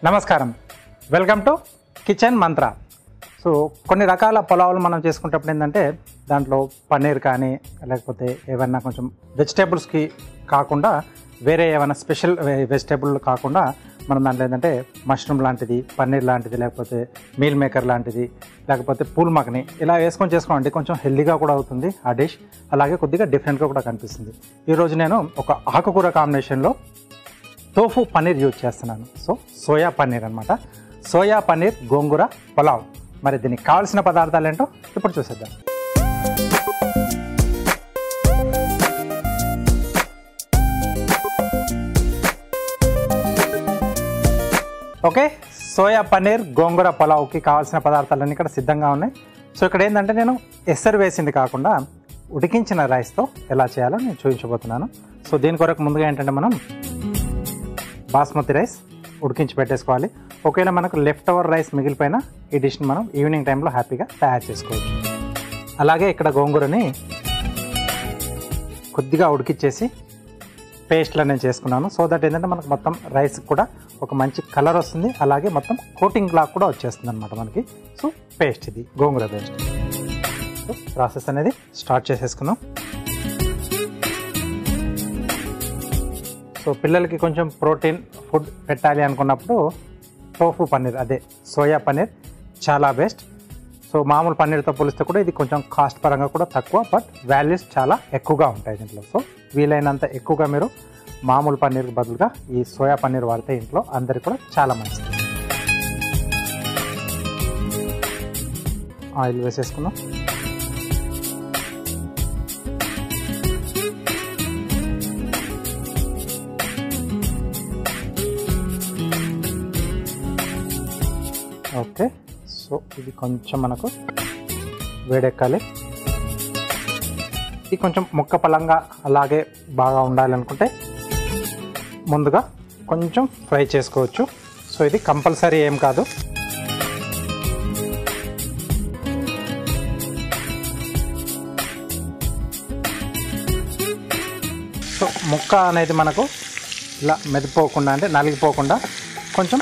నమస్కారం, welcome to kitchen Mantra. So కొన్ని రకాల పులావులు మనం చేసుకునేటప్పుడు ఏంటంటే దాంట్లో పన్నీర్ కానీ లేకపోతే ఏమైనా కొంచెం వెజిటేబుల్స్కి కాకుండా వేరే ఏమైనా స్పెషల్ వెజిటేబుల్ కాకుండా మనం దాంట్లో ఏంటంటే మష్రూమ్ లాంటిది, పన్నీర్ లాంటిది, లేకపోతే మీల్ మేకర్ లాంటిది, లేకపోతే పూల్ మక్ని ఇలా వేసుకొని చేసుకోండి. కొంచెం హెల్దీగా కూడా అవుతుంది ఆ డిష్, అలాగే కొద్దిగా డిఫరెంట్గా కూడా కనిపిస్తుంది. ఈరోజు నేను ఒక ఆకుకూర కాంబినేషన్లో టోఫు పన్నీర్ యూజ్ చేస్తున్నాను. సో సోయా పన్నీర్ అనమాట, సోయా పన్నీర్ గోంగూర పులావ్. మరి దీనికి కావాల్సిన పదార్థాలు ఏంటో ఇప్పుడు చూసేద్దాం. ఓకే, సోయా పన్నీర్ గోంగూర పులావ్కి కావాల్సిన పదార్థాలన్నీ ఇక్కడ సిద్ధంగా ఉన్నాయి. సో ఇక్కడ ఏంటంటే నేను ఎసరు వేసింది కాకుండా ఉడికించిన రైస్తో ఎలా చేయాలో నేను చూపించబోతున్నాను. సో దీని కొరకు ముందుగా ఏంటంటే మనం బాస్మతి రైస్ ఉడికించి పెట్టేసుకోవాలి. ఒకవేళ మనకు లెఫ్ట్ ఓవర్ రైస్ మిగిలిపోయినా ఈ డిష్ని మనం ఈవినింగ్ టైంలో హ్యాపీగా తయారు చేసుకోవచ్చు. అలాగే ఇక్కడ గోంగూరని కొద్దిగా ఉడికిచ్చేసి పేస్ట్లో నేను చేసుకున్నాను. సో దట్ ఏంటంటే మనకు మొత్తం రైస్ కూడా ఒక మంచి కలర్ వస్తుంది, అలాగే మొత్తం కోటింగ్ లాగా కూడా వచ్చేస్తుంది అనమాట మనకి. సో పేస్ట్, ఇది గోంగూర పేస్ట్. సో ప్రాసెస్ అనేది స్టార్ట్ చేసేసుకుందాం. సో పిల్లలకి కొంచెం ప్రోటీన్ ఫుడ్ పెట్టాలి అనుకున్నప్పుడు టోఫు పన్నీర్, అదే సోయా పన్నీర్ చాలా బెస్ట్. సో మామూలు పన్నీర్తో పోలిస్తే కూడా ఇది కొంచెం కాస్ట్ పరంగా కూడా తక్కువ, బట్ వాల్యూస్ చాలా ఎక్కువగా ఉంటాయి దీంట్లో. సో వీలైనంత ఎక్కువగా మీరు మామూలు పన్నీర్కి బదులుగా ఈ సోయా పన్నీర్ వాడితే ఇంట్లో అందరికి కూడా చాలా మంచిది. ఆయిల్ వేసేసుకుందాం. ఓకే, సో ఇది కొంచెం మనకు వేడెక్కాలి. ఇది కొంచెం ముక్క పలంగా అలాగే బాగా ఉండాలనుకుంటే ముందుగా కొంచెం ఫ్రై చేసుకోవచ్చు. సో ఇది కంపల్సరీ ఏం కాదు. సో ముక్క అనేది మనకు ఇలా మెదిపోకుండా, అంటే నలిగిపోకుండా కొంచెం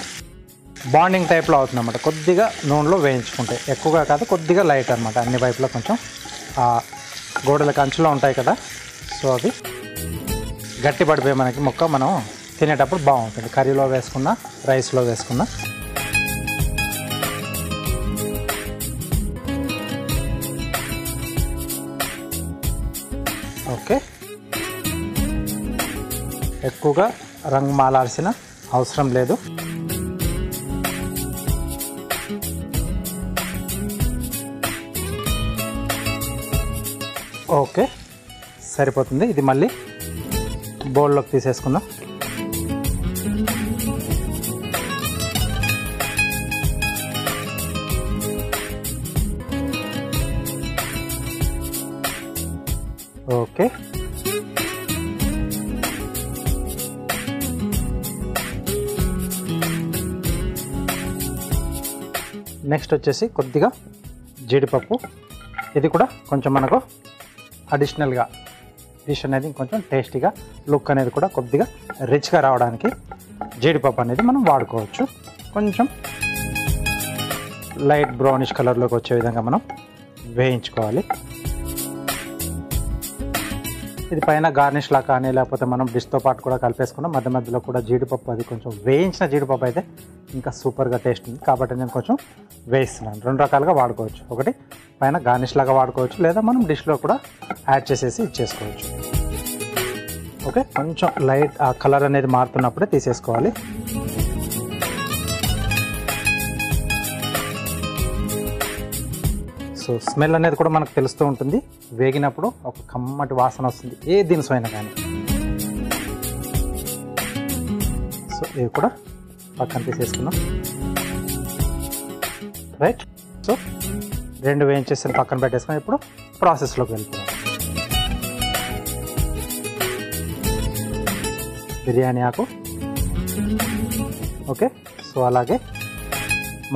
బాండింగ్ టైప్లో అవుతుంది అన్నమాట. కొద్దిగా నూనెలో వేయించుకుంటే, ఎక్కువగా కాదు, కొద్దిగా లైట్ అనమాట. అన్ని వైపులా కొంచెం గోడలకు అంచులో ఉంటాయి కదా, సో అవి గట్టి పడిపోయి మనకి ముక్క మనం తినేటప్పుడు బాగుంటుంది. కర్రీలో వేసుకున్న, రైస్లో వేసుకున్న. ఓకే, ఎక్కువగా రంగు మాలాల్సిన అవసరం లేదు. ఓకే, సరిపోతుంది. ఇది మళ్ళీ బౌల్లోకి తీసేసుకుందాం. ఓకే, నెక్స్ట్ వచ్చేసి కొద్దిగా జీడిపప్పు. ఇది కూడా కొంచెం మనకు అడిషనల్గా డిష్ అనేది కొంచెం టేస్టీగా, లుక్ అనేది కూడా కొద్దిగా రిచ్గా రావడానికి జీడిపప్పు అనేది మనం వాడుకోవచ్చు. కొంచెం లైట్ బ్రౌనిష్ కలర్లోకి వచ్చే విధంగా మనం వేయించుకోవాలి. ఇది పైన గార్నిష్లా కానీ లేకపోతే మనం డిష్తో పాటు కూడా కలిపేసుకున్నాం. మధ్య మధ్యలో కూడా జీడిపప్పు, అది కొంచెం వేయించిన జీడిపప్పు అయితే ఇంకా సూపర్గా టేస్ట్ ఉంది కాబట్టి నేను కొంచెం వేయిస్తున్నాను. రెండు రకాలుగా వాడుకోవచ్చు. ఒకటి పైన గార్నిష్ లాగా వాడుకోవచ్చు, లేదా మనం డిష్లో కూడా యాడ్ చేసేసి ఇచ్చేసుకోవచ్చు. ఓకే, కొంచెం లైట్ ఆ కలర్ అనేది మారుతున్నప్పుడే తీసేసుకోవాలి. సో స్మెల్ అనేది కూడా మనకు తెలుస్తూ ఉంటుంది. వేగినప్పుడు ఒక కమ్మటి వాసన వస్తుంది, ఏ దినుసు అయినా కానీ. సో ఇవి కూడా పక్కన తీసేసుకున్నాం. రైట్, సో రెండు వేయించేసి పక్కన పెట్టేసుకుని ఇప్పుడు ప్రాసెస్లోకి వెళ్తున్నాం. బిర్యానీ ఆకు, ఓకే. సో అలాగే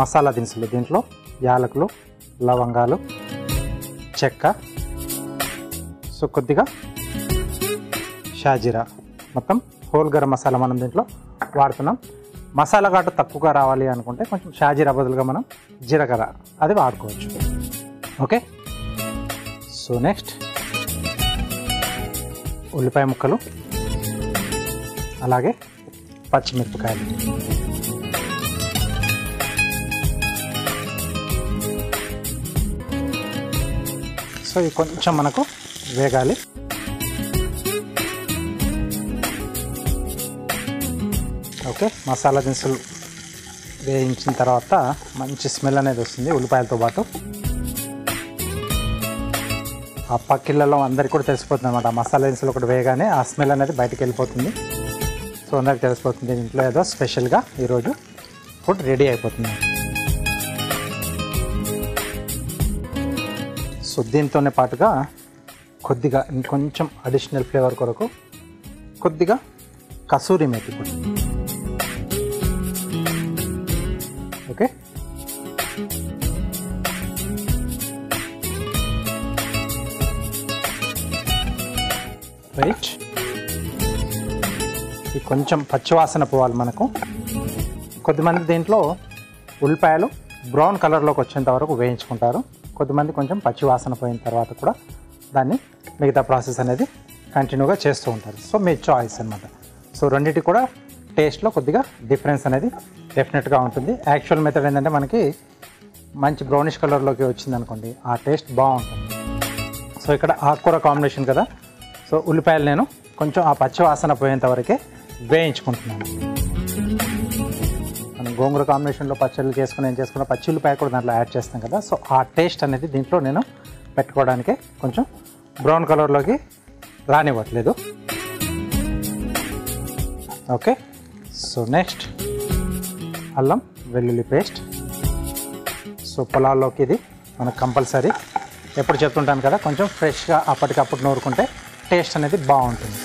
మసాలా దినుసులు, దీంట్లో యాలకులు, లవంగాలు, చెక్క, సో కొద్దిగా షాజీరా, మొత్తం హోల్ గరం మసాలా మనం దీంట్లో వాడుతున్నాం. మసాలా ఘాటు తక్కువగా రావాలి అనుకుంటే కొంచెం షాజీరా బదులుగా మనం జీలకర్ర అది వాడుకోవచ్చు. ఓకే, సో నెక్స్ట్ ఉల్లిపాయ ముక్కలు, అలాగే పచ్చిమిరపకాయలు. సో ఇది కొంచెం మనకు వేగాలి. ఓకే, మసాలా దినుసులు వేయించిన తర్వాత మంచి స్మెల్ అనేది వస్తుంది ఉల్లిపాయలతో పాటు. ఆ పక్కిళ్ళలో అందరికీ కూడా తెలిసిపోతుంది అనమాట. మసాలా దినుసులు ఒకటి వేయగానే ఆ స్మెల్ అనేది బయటకు వెళ్ళిపోతుంది. సో అందరికి తెలిసిపోతుంది ఇంట్లో ఏదో స్పెషల్గా ఈరోజు ఫుడ్ రెడీ అయిపోతుంది. సో దీంతోనే పాటుగా కొద్దిగా ఇంకొంచెం అడిషనల్ ఫ్లేవర్ కొరకు కొద్దిగా కసూరి మేతి కూడా. Okay, right. ఇది కొంచెం పచ్చివాసన పోవాలి మనకు. కొద్దిమంది దీంట్లో ఉల్లిపాయలు బ్రౌన్ కలర్లోకి వచ్చేంత వరకు వేయించుకుంటారు. కొద్దిమంది కొంచెం పచ్చివాసన పోయిన తర్వాత కూడా దాన్ని మిగతా ప్రాసెస్ అనేది కంటిన్యూగా చేస్తూ ఉంటారు. సో మీ చాయిస్ అనమాట. సో రెండింటి కూడా టేస్ట్లో కొద్దిగా డిఫరెన్స్ అనేది డెఫినెట్గా ఉంటుంది. యాక్చువల్ మెథడ్ ఏంటంటే మనకి మంచి బ్రౌనిష్ కలర్లోకి వచ్చింది అనుకోండి, ఆ టేస్ట్ బాగుంటుంది. సో ఇక్కడ ఆకుకూర కాంబినేషన్ కదా, సో ఉల్లిపాయలు నేను కొంచెం ఆ పచ్చి వాసన పోయేంత వరకే వేయించుకుంటున్నాను. మనం గోంగూర కాంబినేషన్లో పచ్చళ్ళు చేసుకుని ఏం చేసుకున్నా పచ్చి ఉల్లిపాయ కూడా దాంట్లో యాడ్ చేస్తాం కదా. సో ఆ టేస్ట్ అనేది దీంట్లో నేను పెట్టుకోవడానికే కొంచెం బ్రౌన్ కలర్లోకి రానివ్వట్లేదు. ఓకే, సో నెక్స్ట్ అల్లం వెల్లుల్లి పేస్ట్. సో పొలాల్లోకి ఇది మనకు కంపల్సరీ, ఎప్పుడు చెప్తుంటాను కదా, కొంచెం ఫ్రెష్గా అప్పటికప్పుడు నూరుకుంటే టేస్ట్ అనేది బాగుంటుంది.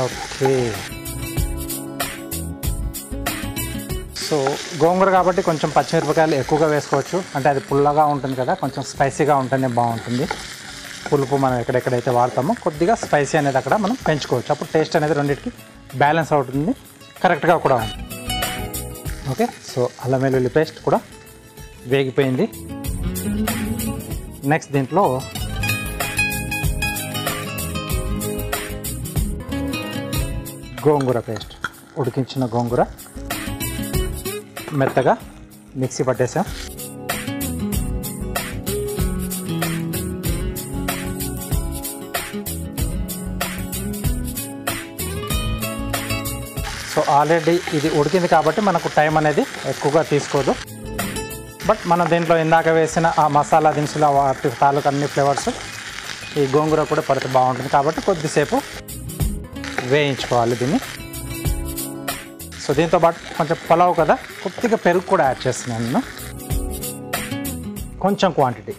ఓకే, సో గోంగూర కాబట్టి కొంచెం పచ్చిమిరపకాయలు ఎక్కువగా వేసుకోవచ్చు. అంటే అది పుల్లగా ఉంటుంది కదా, కొంచెం స్పైసీగా ఉంటేనే బాగుంటుంది. పులుపు మనం ఎక్కడెక్కడైతే వాడతామో కొద్దిగా స్పైసీ అనేది అక్కడ మనం పెంచుకోవచ్చు. అప్పుడు టేస్ట్ అనేది రెండింటికి బ్యాలెన్స్ అవుతుంది, కరెక్ట్గా కూడా ఉంటుంది. ఓకే, సో అల్లం వెల్లుల్లి పేస్ట్ కూడా వేగిపోయింది. నెక్స్ట్ దీంట్లో గోంగూర పేస్ట్, ఉడికించిన గోంగూర మెత్తగా మిక్సీ పట్టేసాం. సో ఆల్రెడీ ఇది ఉడికింది కాబట్టి మనకు టైం అనేది ఎక్కువగా తీసుకోదు. బట్ మనం దీంట్లో ఇందాక వేసిన ఆ మసాలా దినుసులు వాటి తాలూకు అన్ని ఫ్లేవర్స్ ఈ గోంగూర కూడా పడితే బాగుంటుంది కాబట్టి కొద్దిసేపు వేయించుకోవాలి దీన్ని. సో దీంతో పాటు కొంచెం పులావ్ కదా, కొద్దిగా పెరుగు కూడా యాడ్ చేస్తున్నాను నేను, కొంచెం క్వాంటిటీ.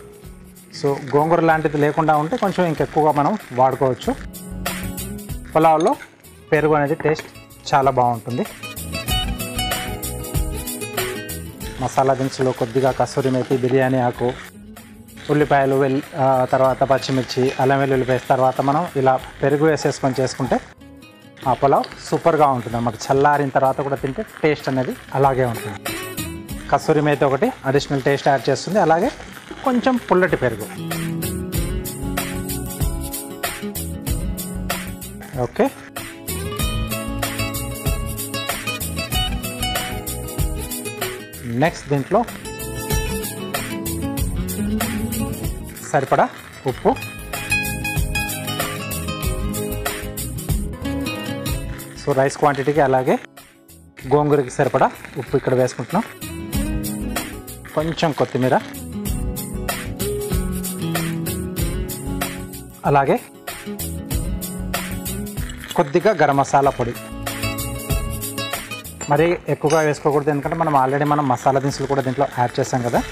సో గోంగూర లాంటిది లేకుండా ఉంటే కొంచెం ఇంకెక్కువగా మనం వాడుకోవచ్చు. పులావ్లో పెరుగు అనేది టేస్ట్ చాలా బాగుంటుంది. మసాలా దినుసులో కొద్దిగా కసూరి మేతి, బిర్యానీ ఆకు, ఉల్లిపాయలు, తర్వాత పచ్చిమిర్చి, అల్లం వెల్లుల్లి పేస్ట్, తర్వాత మనం ఇలా పెరుగు వేసేసుకొని చేసుకుంటే ఆ పులావ్ సూపర్గా ఉంటుంది అన్నమాట. చల్లారిన తర్వాత కూడా తింటే టేస్ట్ అనేది అలాగే ఉంటుంది. కసూరి మేతి ఒకటి అడిషనల్ టేస్ట్ యాడ్ చేస్తుంది, అలాగే కొంచెం పుల్లటి పెరుగు. ఓకే, నెక్స్ట్ దీంట్లో సరిపడా ఉప్పు, సో రైస్ క్వాంటిటీకి అలాగే గోంగూరకి సరిపడా ఉప్పు ఇక్కడ వేసుకుంటున్నాం. కొంచెం కొత్తిమీర, అలాగే కొద్దిగా గరం మసాలా పొడి. మరి ఎక్కువగా వేసుకోకూడదు, ఎందుకంటే మనం ఆల్రెడీ మసాలా దినుసులు కూడా దీంట్లో యాడ్ చేసాం కదా.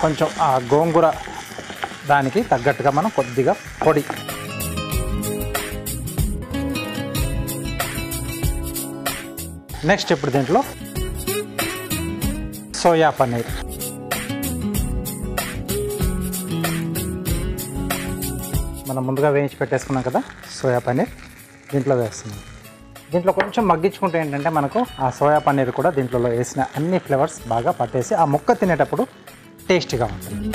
కొంచెం ఆ గోంగూర దానికి తగ్గట్టుగా మనం కొద్దిగా పొడి. నెక్స్ట్ ఇప్పుడు దీంట్లో సోయా పన్నీర్. మనం ముందుగా వేయించి పెట్టేసుకున్నాం కదా సోయా పన్నీర్ దీంట్లో వేస్తున్నాం. దీంట్లో కొంచెం మగ్గించుకుంటే ఏంటంటే మనకు ఆ సోయా పన్నీర్ కూడా దీంట్లో వేసిన అన్ని ఫ్లేవర్స్ బాగా పట్టేసి ఆ ముక్క తినేటప్పుడు టేస్టీగా ఉంటుంది.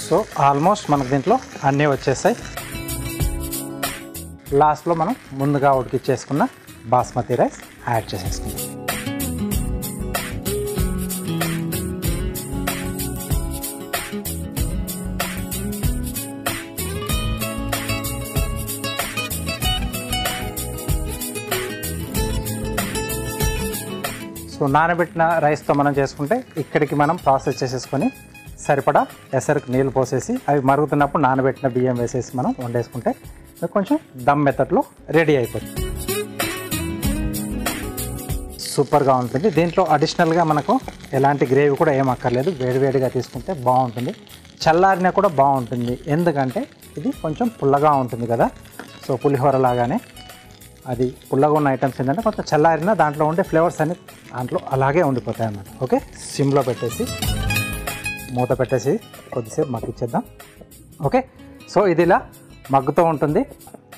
సో ఆల్మోస్ట్ మనకు దీంట్లో అన్నీ వచ్చేసాయి. లాస్ట్లో మనం ముందుగా ఉడికిచ్చేసుకున్న బాస్మతి రైస్ యాడ్ చేసేసుకుందాం. సో నానబెట్టిన రైస్తో మనం చేసుకుంటే ఇక్కడికి మనం ప్రాసెస్ చేసేసుకొని సరిపడా ఎసరికి నీళ్ళు పోసేసి అవి మరుగుతున్నప్పుడు నానబెట్టిన బియ్యం వేసేసి మనం వండేసుకుంటే కొంచెం దమ్ మెథడ్లో రెడీ అయిపోతుంది. సూపర్గా ఉంటుంది. దీంట్లో అడిషనల్గా మనకు ఎలాంటి గ్రేవీ కూడా ఏం అక్కర్లేదు. వేడివేడిగా తీసుకుంటే బాగుంటుంది. చల్లారినా కూడా బాగుంటుంది. ఎందుకంటే ఇది కొంచెం పుల్లగా ఉంటుంది కదా. సో పులిహోర లాగానే అది పుల్లగా ఉన్న ఐటమ్స్ ఏంటంటే కొంచెం చల్లారినా దాంట్లో ఉండే ఫ్లేవర్స్ అన్ని దాంట్లో అలాగే ఉండిపోతాయి అన్నమాట. ఓకే, సిమ్లో పెట్టేసి మూత పెట్టేసి కొద్దిసేపు మగ్గిచ్చేద్దాం. ఓకే, సో ఇది ఇలా మగ్గుతూ ఉంటుంది.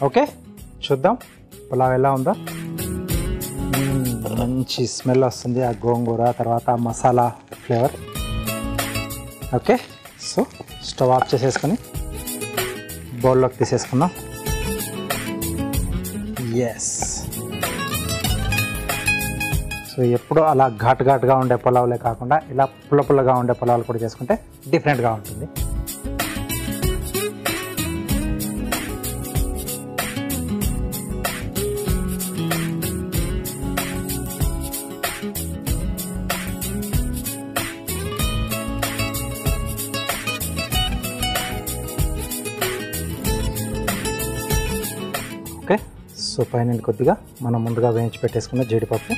ఓకే, చూద్దాం పులావ్ ఎలా ఉందో. మంచి స్మెల్ వస్తుంది ఆ గోంగూర తర్వాత ఆ masala flavour. Okay, so stove off చేసేసుకొని బౌల్లోకి తీసేసుకుందాం. ఎస్, సో ఎప్పుడు అలా ఘాటుగా ఉండే పులావులే కాకుండా ఇలా పుల్లగా ఉండే పులావులు కూడా చేసుకుంటే డిఫరెంట్గా ఉంటుంది. ఓకే, సో పైన కొద్దిగా మనం ముందుగా వేయించి పెట్టేసుకున్న జీడిపప్పు,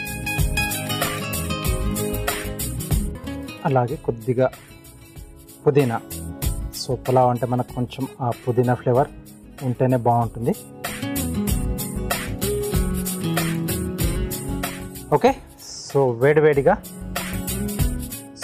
అలాగే కొద్దిగా పుదీనా. సో పులావ్ అంటే మనకు కొంచెం ఆ పుదీనా ఫ్లేవర్ ఉంటేనే బాగుంటుంది. ఓకే, సో వేడివేడిగా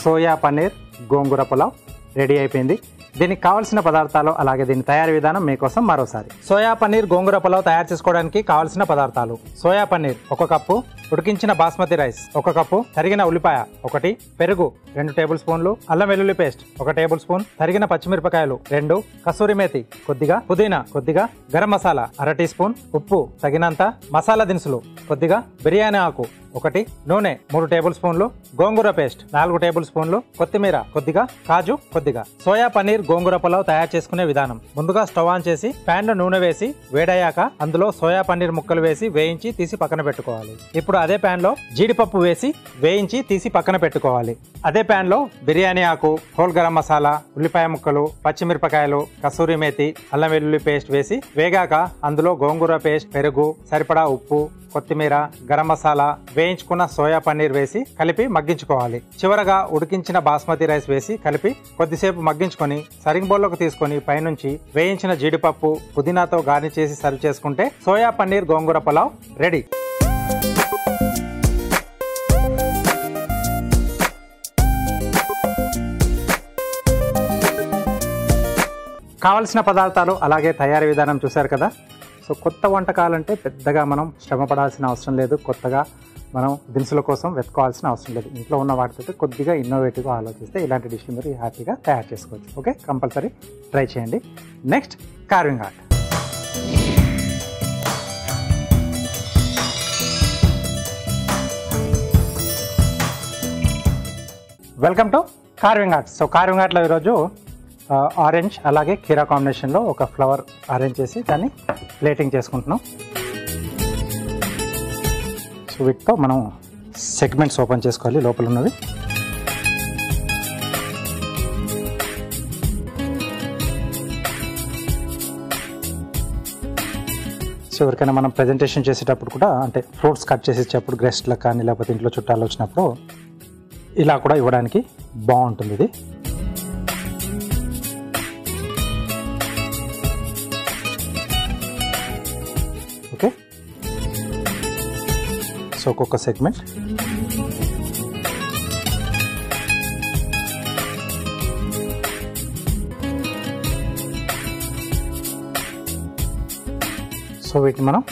సోయా పన్నీర్ గోంగూర పులావ్ రెడీ అయిపోయింది. దీనికి కావాల్సిన పదార్థాలు అలాగే దీని తయారీ విధానం మీకోసం మరోసారి. సోయా పన్నీర్ గోంగూర పులావ్ తయారు చేసుకోవడానికి కావాల్సిన పదార్థాలు: సోయా పన్నీర్ 1 కప్పు, ఉడికించిన బాస్మతి రైస్ 1 కప్పు, తరిగిన ఉల్లిపాయ 1, పెరుగు 2 టేబుల్ స్పూన్లు, అల్లం వెల్లుల్లి పేస్ట్ 1 టేబుల్ స్పూన్, తరిగిన పచ్చిమిరపకాయలు 2, కసూరి మేతి కొద్దిగా, పుదీనా కొద్దిగా, గరం మసాలా 1/2 టీ స్పూన్, ఉప్పు తగినంత, మసాలా దినుసులు కొద్దిగా, బిర్యానీ ఆకు 1, నూనె 3 టేబుల్ స్పూన్లు, గోంగూర పేస్ట్ 4 టేబుల్ స్పూన్లు, కొత్తిమీర కొద్దిగా, కాజు కొద్దిగా. సోయా పన్నీర్ గోంగూర పులావ్ తయారు చేసుకునే విధానం: ముందుగా స్టవ్ ఆన్ చేసి ప్యాన్ లో నూనె వేసి వేడయ్యాక అందులో సోయా పన్నీర్ ముక్కలు వేసి వేయించి తీసి పక్కన పెట్టుకోవాలి. ఇప్పుడు అదే ప్యాన్ లో జీడిపప్పు వేసి వేయించి తీసి పక్కన పెట్టుకోవాలి. అదే ప్యాన్ లో బిర్యానీ ఆకు, హోల్ గరం మసాలా, ఉల్లిపాయ ముక్కలు, పచ్చిమిరపకాయలు, కసూరి మేతి, అల్లం వెల్లుల్లి పేస్ట్ వేసి వేగాక అందులో గోంగూర పేస్ట్, పెరుగు, సరిపడా ఉప్పు, కొత్తిమీర, గరం మసాలా, వేయించుకున్న సోయా పన్నీర్ వేసి కలిపి మగ్గించుకోవాలి. చివరగా ఉడికించిన బాస్మతి రైస్ వేసి కలిపి కొద్దిసేపు మగ్గించుకొని సర్వింగ్ బౌల్లోకి తీసుకొని పైనుంచి వేయించిన జీడిపప్పు, పుదీనాతో గార్నిష్ చేసి సర్వ్ చేసుకుంటే సోయా పన్నీర్ గోంగూర పులావ్ రెడీ. కావలసిన పదార్థాలు అలాగే తయారీ విధానం చూశారు కదా. సో కొత్త వంటకాలంటే పెద్దగా మనం శ్రమ పడాల్సిన అవసరం లేదు. కొత్తగా మనం దినుసుల కోసం వెతుకోవాల్సిన అవసరం లేదు. ఇంట్లో ఉన్న వాటితో కొద్దిగా ఇన్నోవేటివ్గా ఆలోచిస్తే ఇలాంటి డిష్లు మీరు హ్యాపీగా తయారు చేసుకోవచ్చు. ఓకే, కంపల్సరీ ట్రై చేయండి. Next, carving art. Welcome to carving art. So carving ఆర్ట్లో ఈరోజు ఆరెంజ్ అలాగే కీరా కాంబినేషన్లో ఒక ఫ్లవర్ అరేంజ్ చేసి దాన్ని ప్లేటింగ్ చేసుకుంటున్నాం. సో వీటితో మనం సెగ్మెంట్స్ ఓపెన్ చేసుకోవాలి లోపల ఉన్నవి. సో ఎవరికైనా మనం ప్రజెంటేషన్ చేసేటప్పుడు కూడా, అంటే ఫ్రూట్స్ కట్ చేసేటప్పుడు గెస్ట్లకు కానీ లేకపోతే ఇంట్లో చుట్టాలు వచ్చినప్పుడు ఇలా కూడా ఇవ్వడానికి బాగుంటుంది ఇది. ఓకే, సో ఒక్కొక్క సెగ్మెంట్ సో వీటిని మనం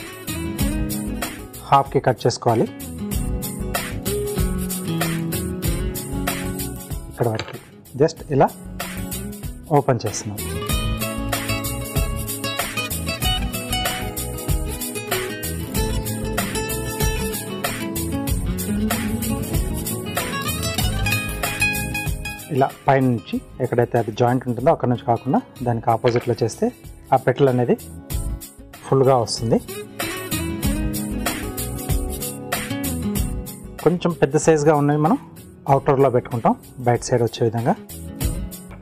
హాఫ్కి కట్ చేసుకోవాలి. ఇక్కడ వరకు జస్ట్ ఇలా ఓపెన్ చేస్తున్నాం. ఇలా పైన నుంచి ఎక్కడైతే అది జాయింట్ ఉంటుందో అక్కడ నుంచి కాకుండా దానికి ఆపోజిట్లో చేస్తే ఆ పెటల్ అనేది ఫుల్గా వస్తుంది. కొంచెం పెద్ద సైజుగా ఉన్నవి మనం అవుటర్లో పెట్టుకుంటాం, బయట సైడ్ వచ్చే విధంగా.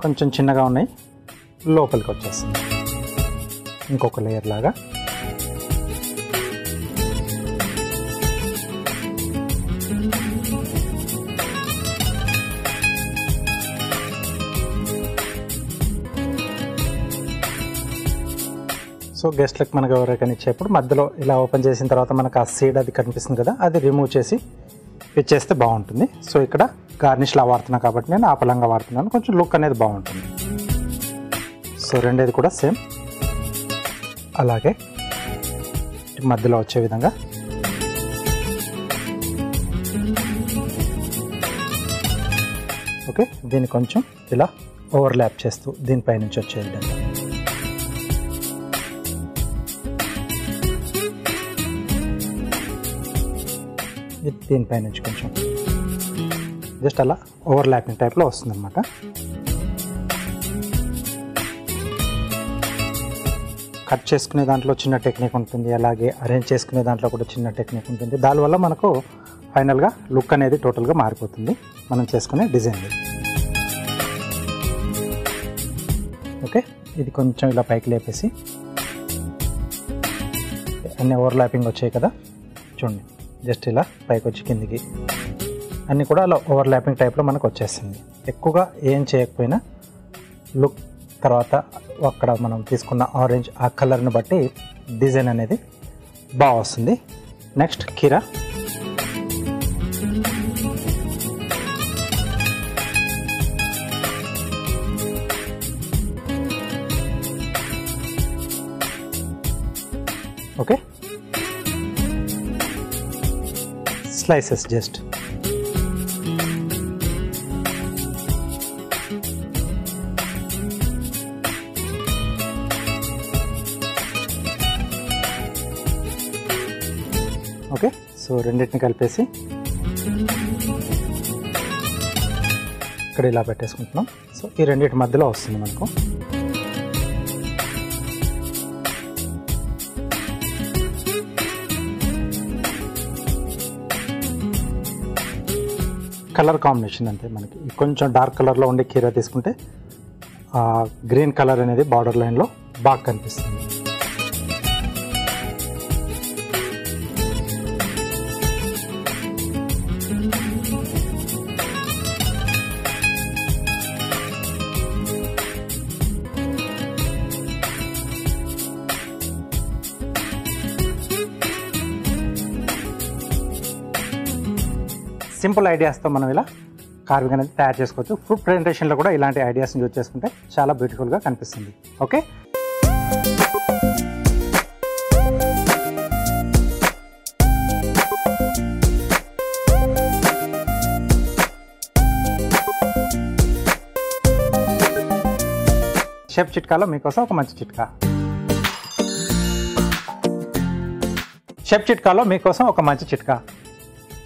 కొంచెం చిన్నగా ఉన్నాయి లోపలికి వచ్చేస్తుంది ఇంకొక లేయర్ లాగా. సో గెస్ట్లకు మనకు ఎవరికైనా ఇచ్చేప్పుడు మధ్యలో ఇలా ఓపెన్ చేసిన తర్వాత మనకు ఆ సీడ్ అది కనిపిస్తుంది కదా, అది రిమూవ్ చేసి ఇచ్చేస్తే బాగుంటుంది. సో ఇక్కడ గార్నిష్లా వాడుతున్నాను కాబట్టి నేను ఆపలంగా వాడుతున్నాను, కొంచెం లుక్ అనేది బాగుంటుంది. సో రెండేది కూడా సేమ్ అలాగే మధ్యలో వచ్చే విధంగా ఓకే. దీన్ని కొంచెం ఇలా ఓవర్లాప్ చేస్తూ దీనిపై నుంచి వచ్చే విధంగా దీనిపై నుంచి కొంచెం జస్ట్ అలా ఓవర్లాపింగ్ టైప్లో వస్తుందన్నమాట. కట్ చేసుకునే దాంట్లో చిన్న టెక్నిక్ ఉంటుంది, అలాగే అరేంజ్ చేసుకునే దాంట్లో కూడా చిన్న టెక్నిక్ ఉంటుంది. దానివల్ల మనకు ఫైనల్గా లుక్ అనేది టోటల్గా మారిపోతుంది మనం చేసుకునే డిజైన్. ఓకే, ఇది కొంచెం ఇలా పైకి లేపేసి అన్నీ ఓవర్లాపింగ్ వచ్చాయి కదా చూడండి, జస్ట్ ఇలా పైకి వచ్చి కిందికి అన్నీ కూడా అలా ఓవర్లాపింగ్ టైప్లో మనకు వచ్చేస్తుంది. ఎక్కువగా ఏం చేయకపోయినా లుక్ తర్వాత అక్కడ మనం తీసుకున్న ఆరెంజ్ ఆ కలర్ని బట్టి డిజైన్ అనేది బాగా వస్తుంది. నెక్స్ట్ కీరా. Okay, slices just okay. So రెండింటిని కలిపేసి ఇక్కడ ఇలా పెట్టేసుకుంటున్నాం. సో ఈ రెండింటి మధ్యలో వస్తుంది మనకు. కలర్ కాంబినేషన్ అంతే, మనకి కొంచెం డార్క్ కలర్లో ఉండే కీరా తీసుకుంటే గ్రీన్ కలర్ అనేది బార్డర్ లైన్లో బాగా కనిపిస్తుంది. సింపుల్ ఐడియాస్తో మనం ఇలా కార్వింగ్ అనేది తయారు చేసుకోవచ్చు. ఫుడ్ ప్రెజెంటేషన్లో కూడా ఇలాంటి ఐడియాస్ని యూజ్ చేసుకుంటే చాలా బ్యూటిఫుల్గా కనిపిస్తుంది. ఓకే, షెఫ్ చిట్కాలో మీకోసం ఒక మంచి చిట్కా. షెఫ్ చిట్కాలో మీకోసం ఒక మంచి చిట్కా.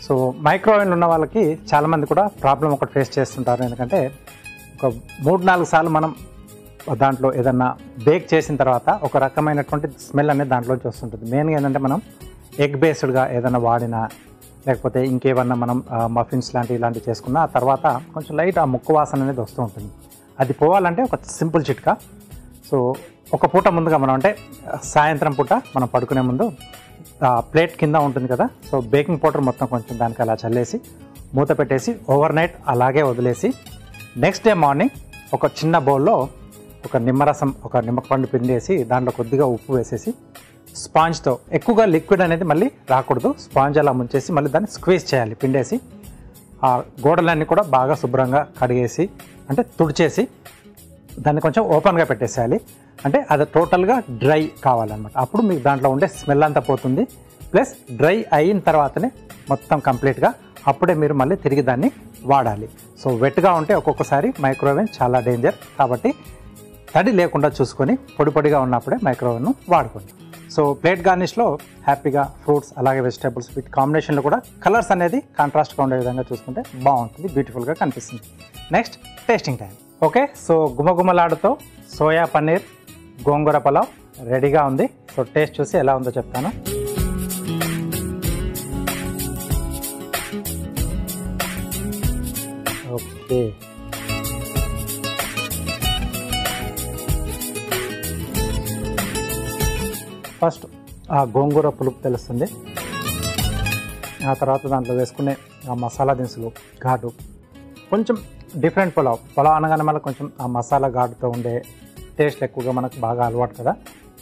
సో మైక్రోవేవ్ ఉన్న వాళ్ళకి చాలామంది కూడా ప్రాబ్లం ఒకటి ఫేస్ చేస్తుంటారు. ఎందుకంటే ఒక 3-4 సార్లు మనం దాంట్లో ఏదన్నా బేక్ చేసిన తర్వాత ఒక రకమైనటువంటి స్మెల్ అనేది దాంట్లోంచి వస్తుంటుంది. మెయిన్గా ఏంటంటే మనం ఎగ్ బేస్డ్గా ఏదైనా వాడినా లేకపోతే ఇంకేమన్నా మనం మఫిన్స్ ఇలాంటివి చేసుకున్నా ఆ తర్వాత కొంచెం లైట్ ఆ ముక్కు వాసన అనేది వస్తూ ఉంటుంది. అది పోవాలంటే ఒక సింపుల్ చిట్కా. సో ఒక పూట ముందుగా మనం అంటే సాయంత్రం పూట మనం పడుకునే ముందు ప్లేట్ కింద ఉంటుంది కదా, సో బేకింగ్ పౌడర్ మొత్తం కొంచెం దానికి అలా చల్లేసి మూత పెట్టేసి ఓవర్ నైట్ అలాగే వదిలేసి నెక్స్ట్ డే మార్నింగ్ ఒక చిన్న బౌల్లో ఒక నిమ్మరసం, ఒక నిమ్మపండు పిండేసి దాంట్లో కొద్దిగా ఉప్పు వేసేసి స్పాంజ్తో, ఎక్కువగా లిక్విడ్ అనేది మళ్ళీ రాకూడదు, స్పాంజ్ అలా ముంచేసి మళ్ళీ దాన్ని స్క్వీజ్ చేయాలి పిండేసి. ఆ గోడలన్నీ కూడా బాగా శుభ్రంగా కడిగేసి అంటే తుడిచేసి దాన్ని కొంచెం ఓపెన్గా పెట్టేసేయాలి. అంటే అది టోటల్గా డ్రై కావాలన్నమాట. అప్పుడు మీకు దాంట్లో ఉండే స్మెల్ అంతా పోతుంది. ప్లస్ డ్రై అయిన తర్వాతనే మొత్తం కంప్లీట్గా అప్పుడే మీరు మళ్ళీ తిరిగి దాన్ని వాడాలి. సో వెట్గా ఉంటే ఒక్కొక్కసారి మైక్రోవేవ్ చాలా డేంజర్. కాబట్టి తడి లేకుండా చూసుకొని పొడి పొడిగా ఉన్నప్పుడే మైక్రోవేవ్ను వాడుకోండి. సో ప్లేట్ గార్నిష్లో హ్యాపీగా ఫ్రూట్స్ అలాగే వెజిటేబుల్స్ వీటి కాంబినేషన్లో కూడా కలర్స్ అనేది కాంట్రాస్ట్గా ఉండే విధంగా చూసుకుంటే బాగుంటుంది, బ్యూటిఫుల్గా కనిపిస్తుంది. Next tasting time. Okay, so గుమగుమలాడుతో సోయా పన్నీర్ గోంగూర పులావ్ రెడీగా ఉంది. సో టేస్ట్ చూసి ఎలా ఉందో చెప్తాను. ఓకే, ఫస్ట్ ఆ గోంగూర పులుపు తెలుస్తుంది. ఆ తర్వాత దాంట్లో వేసుకునే ఆ మసాలా దినుసులు ఘాటు, కొంచెం డిఫరెంట్ పులావ్ అనగానే మనకు కొంచెం ఆ మసాలా ఘాటుతో ఉండే టేస్ట్ ఎక్కువగా మనకు బాగా అలవాటు కదా.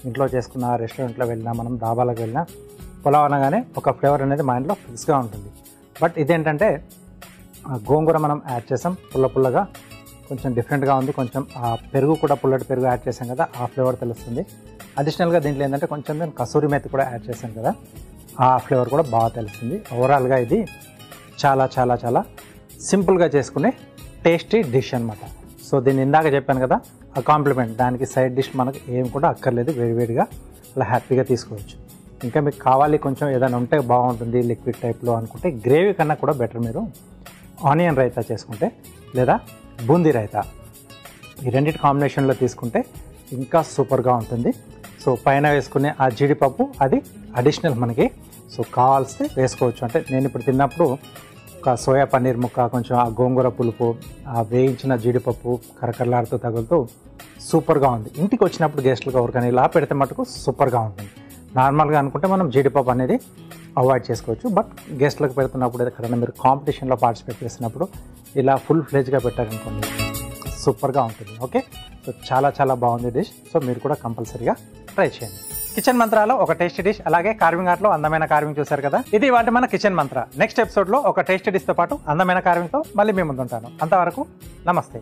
ఇంట్లో చేసుకున్న రెస్టారెంట్లో వెళ్ళినా మనం డాబాలకు వెళ్ళినా పులావ్ అనగానే ఒక ఫ్లేవర్ అనేది మైండ్లో ఫిక్స్గా ఉంటుంది. బట్ ఇదేంటంటే గోంగూర మనం యాడ్ చేసాం, పుల్లగా కొంచెం డిఫరెంట్గా ఉంది. కొంచెం ఆ పెరుగు కూడా పుల్లటి పెరుగు యాడ్ చేసాం కదా, ఆ ఫ్లేవర్ తెలుస్తుంది. అడిషనల్గా దీంట్లో ఏంటంటే కొంచెం నేను కసూరి మేతి కూడా యాడ్ చేశాను కదా, ఆ ఫ్లేవర్ కూడా బాగా తెలుస్తుంది. ఓవరాల్గా ఇది చాలా చాలా చాలా సింపుల్గా చేసుకునే టేస్టీ డిష్ అనమాట. సో దీన్ని ఇందాక చెప్పాను కదా, ఆ కాంప్లిమెంట్ దానికి సైడ్ డిష్ మనకు ఏం కూడా అక్కర్లేదు, వేడివేడిగా అలా హ్యాపీగా తీసుకోవచ్చు. ఇంకా మీకు కావాలి కొంచెం ఏదైనా ఉంటే బాగుంటుంది లిక్విడ్ టైప్లో అనుకుంటే గ్రేవీ కన్నా కూడా బెటర్ మీరు ఆనియన్ రైతా చేసుకుంటే లేదా బూందీ రైతా, ఈ రెండింటి కాంబినేషన్లో తీసుకుంటే ఇంకా సూపర్గా ఉంటుంది. సో పైన వేసుకునే ఆ జీడిపప్పు అది అడిషనల్ మనకి. సో కావాల్సి వేసుకోవచ్చు. అంటే నేను ఇప్పుడు తిన్నప్పుడు ఒక సోయా పన్నీర్ ముక్క, కొంచెం ఆ గోంగూర పులుపు, ఆ వేయించిన జీడిపప్పు కరకరలాడుతూ తగులుతూ సూపర్గా ఉంది. ఇంటికి వచ్చినప్పుడు గెస్ట్లకు ఎవరికైనా ఇలా పెడితే మటుకు సూపర్గా ఉంటుంది. నార్మల్గా అనుకుంటే మనం జీడిపప్పు అనేది అవాయిడ్ చేసుకోవచ్చు. బట్ గెస్ట్లకు పెడుతున్నప్పుడు ఎక్కడైనా మీరు కాంపిటీషన్లో పార్టిసిపేట్ చేసినప్పుడు ఇలా ఫుల్ ఫ్లెజ్గా పెట్టారనుకోండి సూపర్గా ఉంటుంది. ఓకే, సో చాలా చాలా బాగుంది డిష్. సో మీరు కూడా కంపల్సరీగా ట్రై చేయండి. కిచెన్ మంత్రాలో ఒక టేస్టీ డిష్, అలాగే కార్వింగ్ ఆర్ట్లో అందమైన కార్వింగ్ చూశారు కదా. ఇది వాటి మన కిచెన్ మంత్ర. నెక్స్ట్ ఎపిసోడ్లో ఒక టేస్టీ డిష్తో పాటు అందమైన కార్వింగ్తో మళ్ళీ మీ ముందుంటాను. అంతవరకు నమస్తే.